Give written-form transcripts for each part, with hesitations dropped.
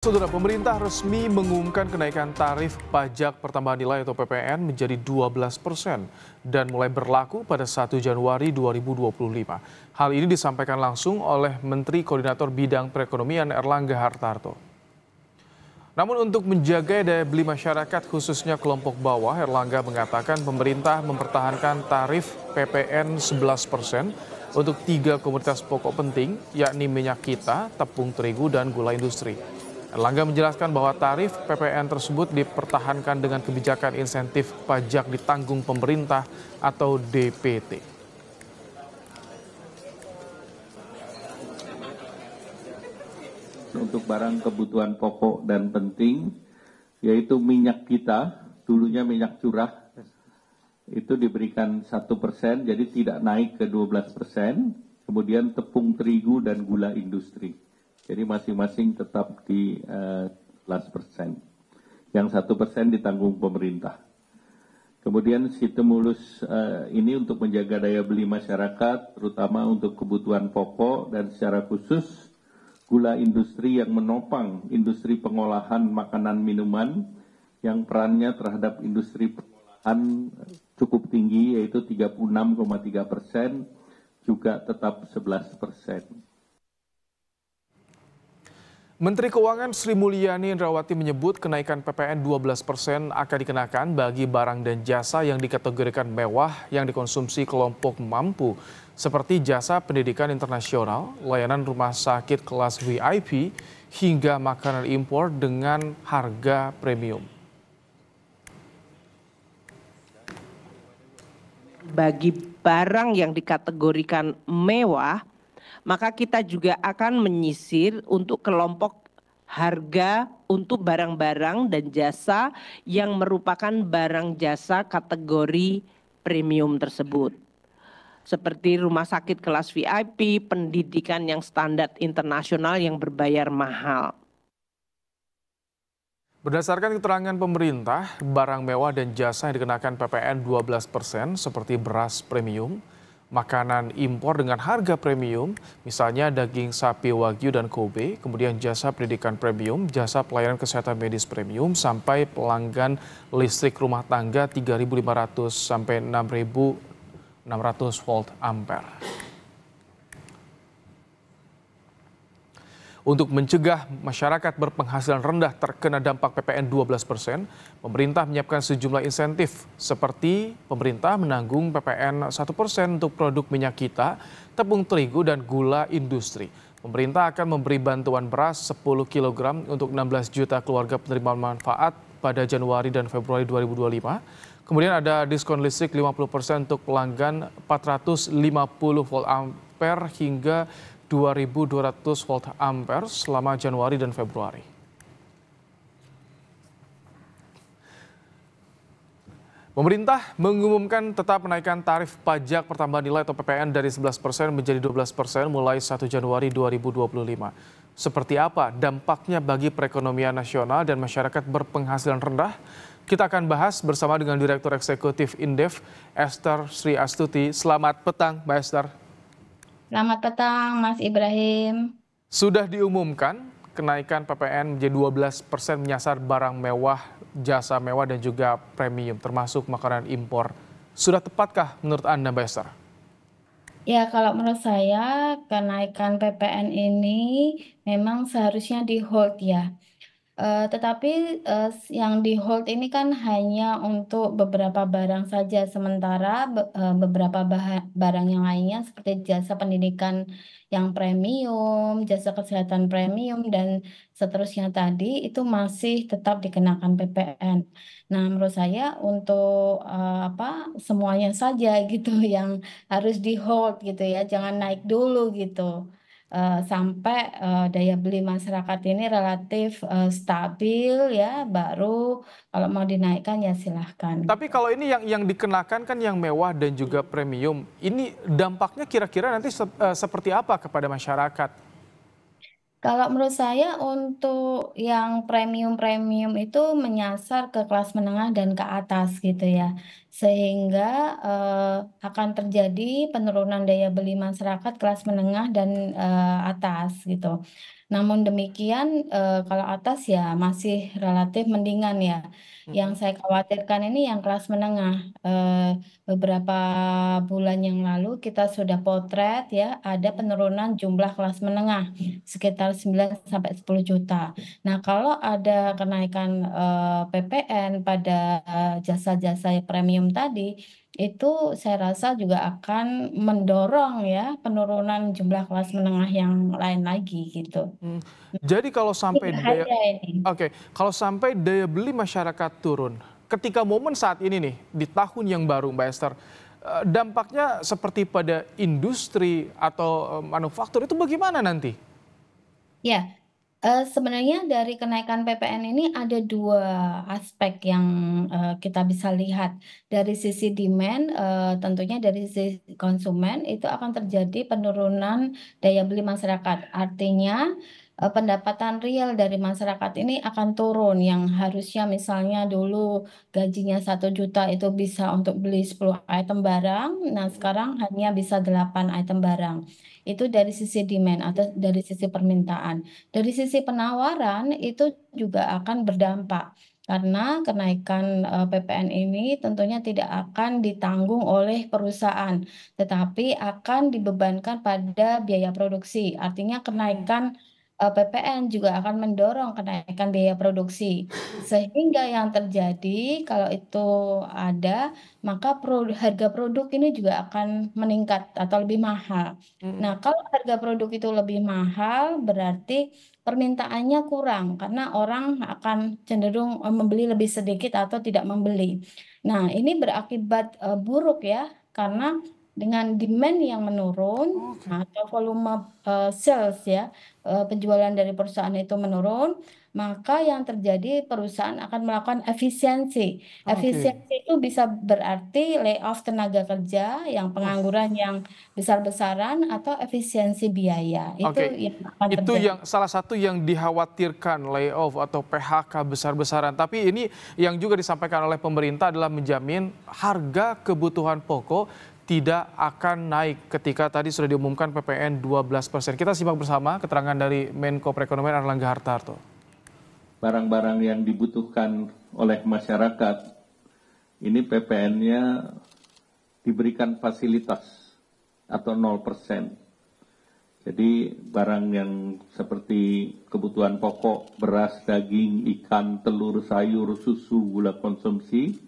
Saudara, pemerintah resmi mengumumkan kenaikan tarif pajak pertambahan nilai atau PPN menjadi 12% dan mulai berlaku pada 1 Januari 2025. Hal ini disampaikan langsung oleh Menteri Koordinator Bidang Perekonomian Erlangga Hartarto. Namun untuk menjaga daya beli masyarakat khususnya kelompok bawah, Erlangga mengatakan pemerintah mempertahankan tarif PPN 11% untuk 3 komoditas pokok penting, yakni minyak kita, tepung terigu, dan gula industri. Erlangga menjelaskan bahwa tarif PPN tersebut dipertahankan dengan kebijakan insentif pajak ditanggung pemerintah atau DPT. Untuk barang kebutuhan pokok dan penting, yaitu minyak kita, dulunya minyak curah, itu diberikan 1%, jadi tidak naik ke 12%, kemudian tepung terigu dan gula industri. Jadi masing-masing tetap di 11%. Yang 1% ditanggung pemerintah. Kemudian stimulus ini untuk menjaga daya beli masyarakat, terutama untuk kebutuhan pokok dan secara khusus gula industri yang menopang industri pengolahan makanan minuman yang perannya terhadap industri pengolahan cukup tinggi, yaitu 36,3%, juga tetap 11%. Menteri Keuangan Sri Mulyani Indrawati menyebut kenaikan PPN 12% akan dikenakan bagi barang dan jasa yang dikategorikan mewah yang dikonsumsi kelompok mampu, seperti jasa pendidikan internasional, layanan rumah sakit kelas VIP, hingga makanan impor dengan harga premium. Bagi barang yang dikategorikan mewah, maka kita juga akan menyisir untuk kelompok harga untuk barang-barang dan jasa yang merupakan barang jasa kategori premium tersebut. Seperti rumah sakit kelas VIP, pendidikan yang standar internasional yang berbayar mahal. Berdasarkan keterangan pemerintah, barang mewah dan jasa yang dikenakan PPN 12% seperti beras premium, makanan impor dengan harga premium, misalnya daging sapi wagyu dan Kobe, kemudian jasa pendidikan premium, jasa pelayanan kesehatan medis premium, sampai pelanggan listrik rumah tangga 3.500 sampai 6.600 volt ampere. Untuk mencegah masyarakat berpenghasilan rendah terkena dampak PPN 12%, pemerintah menyiapkan sejumlah insentif seperti pemerintah menanggung PPN 1% untuk produk minyak kita, tepung terigu, dan gula industri. Pemerintah akan memberi bantuan beras 10 kg untuk 16 juta keluarga penerima manfaat pada Januari dan Februari 2025. Kemudian ada diskon listrik 50% untuk pelanggan 450 volt ampere hingga 2.200 volt ampere selama Januari dan Februari. Pemerintah mengumumkan tetap menaikkan tarif pajak pertambahan nilai atau PPN dari 11% menjadi 12% mulai 1 Januari 2025. Seperti apa dampaknya bagi perekonomian nasional dan masyarakat berpenghasilan rendah? Kita akan bahas bersama dengan Direktur Eksekutif Indef, Esther Sri Astuti. Selamat petang, Mbak Esther. Selamat petang, Mas Ibrahim. Sudah diumumkan kenaikan PPN menjadi 12% menyasar barang mewah, jasa mewah, dan juga premium, termasuk makanan impor. Sudah tepatkah menurut Anda, Mbak Esther? Ya, kalau menurut saya kenaikan PPN ini memang seharusnya di-hold ya. Tetapi yang di-hold ini kan hanya untuk beberapa barang saja, sementara beberapa barang yang lainnya seperti jasa pendidikan yang premium, jasa kesehatan premium, dan seterusnya tadi itu masih tetap dikenakan PPN. Nah, menurut saya untuk semuanya saja gitu yang harus di-hold gitu ya, jangan naik dulu gitu. Sampai daya beli masyarakat ini relatif stabil ya, baru kalau mau dinaikkan ya silahkan. Tapi kalau ini yang dikenakan kan yang mewah dan juga premium, ini dampaknya kira-kira nanti seperti apa kepada masyarakat? Kalau menurut saya untuk yang premium-premium itu menyasar ke kelas menengah dan ke atas gitu ya. Sehingga akan terjadi penurunan daya beli masyarakat kelas menengah dan atas gitu. Namun demikian kalau atas ya masih relatif mendingan ya. Yang saya khawatirkan ini yang kelas menengah. Beberapa bulan yang lalu kita sudah potret ya ada penurunan jumlah kelas menengah sekitar 9 sampai 10 juta. Nah, kalau ada kenaikan PPN pada jasa-jasa premium tadi, itu saya rasa juga akan mendorong ya penurunan jumlah kelas menengah yang lain lagi gitu. Hmm. Jadi kalau Ini sampai bahaya ini. kalau sampai daya beli masyarakat turun, ketika momen saat ini nih di tahun yang baru, Mbak Esther, dampaknya seperti pada industri atau manufaktur itu bagaimana nanti? Ya, sebenarnya dari kenaikan PPN ini ada dua aspek yang kita bisa lihat. Dari sisi demand, tentunya dari sisi konsumen itu akan terjadi penurunan daya beli masyarakat. Artinya pendapatan real dari masyarakat ini akan turun. Yang harusnya misalnya dulu gajinya 1 juta itu bisa untuk beli 10 item barang, nah sekarang hanya bisa 8 item barang. Itu dari sisi demand atau dari sisi permintaan. Dari sisi penawaran itu juga akan berdampak karena kenaikan PPN ini tentunya tidak akan ditanggung oleh perusahaan, tetapi akan dibebankan pada biaya produksi. Artinya kenaikan PPN juga akan mendorong kenaikan biaya produksi. Sehingga yang terjadi kalau itu ada, maka harga produk ini juga akan meningkat atau lebih mahal. Nah, kalau harga produk itu lebih mahal, berarti permintaannya kurang karena orang akan cenderung membeli lebih sedikit atau tidak membeli. Nah, ini berakibat buruk ya, karena dengan demand yang menurun Oke, atau volume sales ya, penjualan dari perusahaan itu menurun, maka yang terjadi perusahaan akan melakukan efisiensi. oke, Efisiensi itu bisa berarti layoff tenaga kerja, yang pengangguran yang besar-besaran atau efisiensi biaya. Itu oke. yang akan Itu terjadi. yang salah satu yang dikhawatirkan layoff atau PHK besar-besaran. Tapi ini yang juga disampaikan oleh pemerintah adalah menjamin harga kebutuhan pokok tidak akan naik ketika tadi sudah diumumkan PPN 12%. Kita simak bersama keterangan dari Menko Perekonomian Airlangga Hartarto. Barang-barang yang dibutuhkan oleh masyarakat, ini PPN-nya diberikan fasilitas atau 0%. Jadi barang yang seperti kebutuhan pokok, beras, daging, ikan, telur, sayur, susu, gula konsumsi,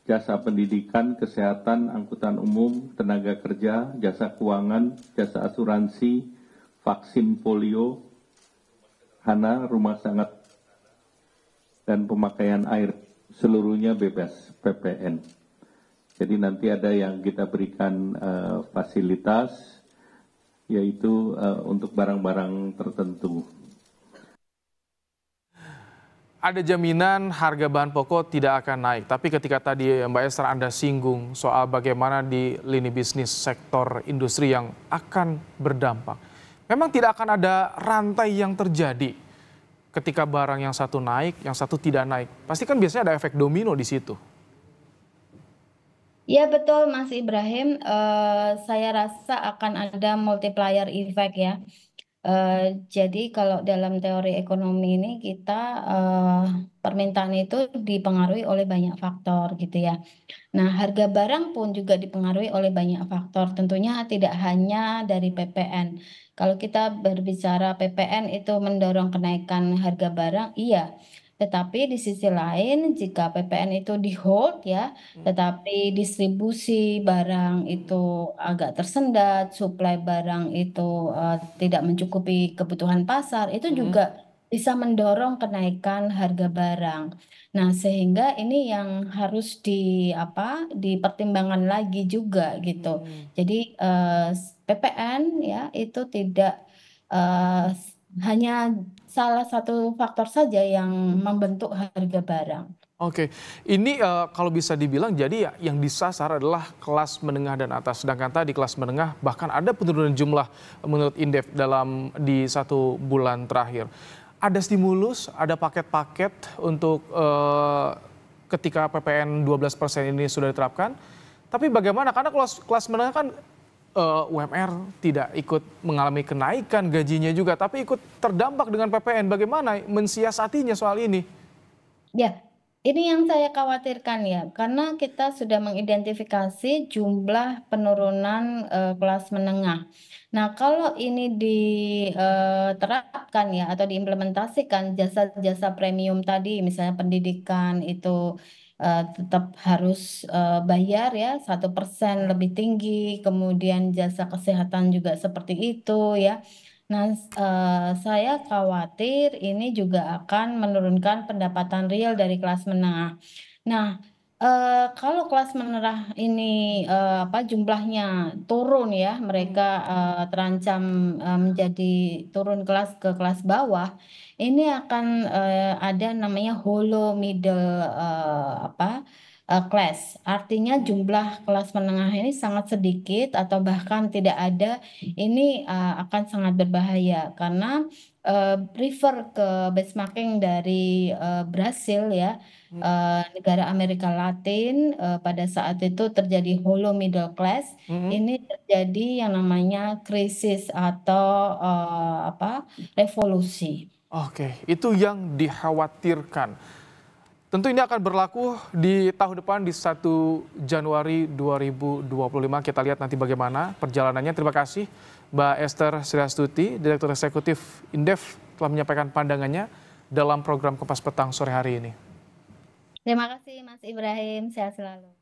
jasa pendidikan, kesehatan, angkutan umum, tenaga kerja, jasa keuangan, jasa asuransi, vaksin polio, hana, rumah sangat, dan pemakaian air, seluruhnya bebas PPN. Jadi nanti ada yang kita berikan fasilitas, yaitu untuk barang-barang tertentu. Ada jaminan harga bahan pokok tidak akan naik. Tapi ketika tadi Mbak Esther Anda singgung soal bagaimana di lini bisnis sektor industri yang akan berdampak. Memang tidak akan ada rantai yang terjadi ketika barang yang satu naik, yang satu tidak naik. Pasti kan biasanya ada efek domino di situ. Ya betul Mas Ibrahim, saya rasa akan ada multiplier effect ya. Jadi kalau dalam teori ekonomi ini kita permintaan itu dipengaruhi oleh banyak faktor gitu ya. Nah, harga barang pun juga dipengaruhi oleh banyak faktor, tentunya tidak hanya dari PPN. Kalau kita berbicara PPN itu mendorong kenaikan harga barang, iya. Tetapi di sisi lain, jika PPN itu di-hold ya, tetapi distribusi barang itu agak tersendat, suplai barang itu tidak mencukupi kebutuhan pasar, itu juga bisa mendorong kenaikan harga barang. Nah, sehingga ini yang harus dipertimbangkan lagi juga gitu. Jadi PPN ya itu tidak hanya salah satu faktor saja yang membentuk harga barang. Oke, ini kalau bisa dibilang jadi ya yang disasar adalah kelas menengah dan atas. Sedangkan tadi kelas menengah bahkan ada penurunan jumlah menurut Indef di 1 bulan terakhir. Ada stimulus, ada paket-paket untuk ketika PPN 12% ini sudah diterapkan. Tapi bagaimana? Karena kelas menengah kan UMR tidak ikut mengalami kenaikan gajinya juga, tapi ikut terdampak dengan PPN. Bagaimana mensiasatinya soal ini? Ya, ini yang saya khawatirkan ya, karena kita sudah mengidentifikasi jumlah penurunan kelas menengah. Nah, kalau ini diterapkan ya atau diimplementasikan jasa-jasa premium tadi, misalnya pendidikan itu tetap harus bayar ya 1% lebih tinggi, kemudian jasa kesehatan juga seperti itu ya. Nah, saya khawatir ini juga akan menurunkan pendapatan real dari kelas menengah. Nah, kalau kelas menengah ini jumlahnya turun ya, mereka terancam menjadi turun kelas ke kelas bawah, ini akan ada namanya hollow middle class. Artinya jumlah kelas menengah ini sangat sedikit atau bahkan tidak ada. Ini akan sangat berbahaya karena refer ke benchmarking dari Brasil ya, negara Amerika Latin pada saat itu terjadi hollow middle class. Ini terjadi yang namanya krisis atau revolusi. Oke, itu yang dikhawatirkan. Tentu ini akan berlaku di tahun depan di 1 Januari 2025. Kita lihat nanti bagaimana perjalanannya. Terima kasih Mbak Esther Sriastuti, Direktur Eksekutif Indef, telah menyampaikan pandangannya dalam program Kompas Petang sore hari ini. Terima kasih Mas Ibrahim, sehat selalu.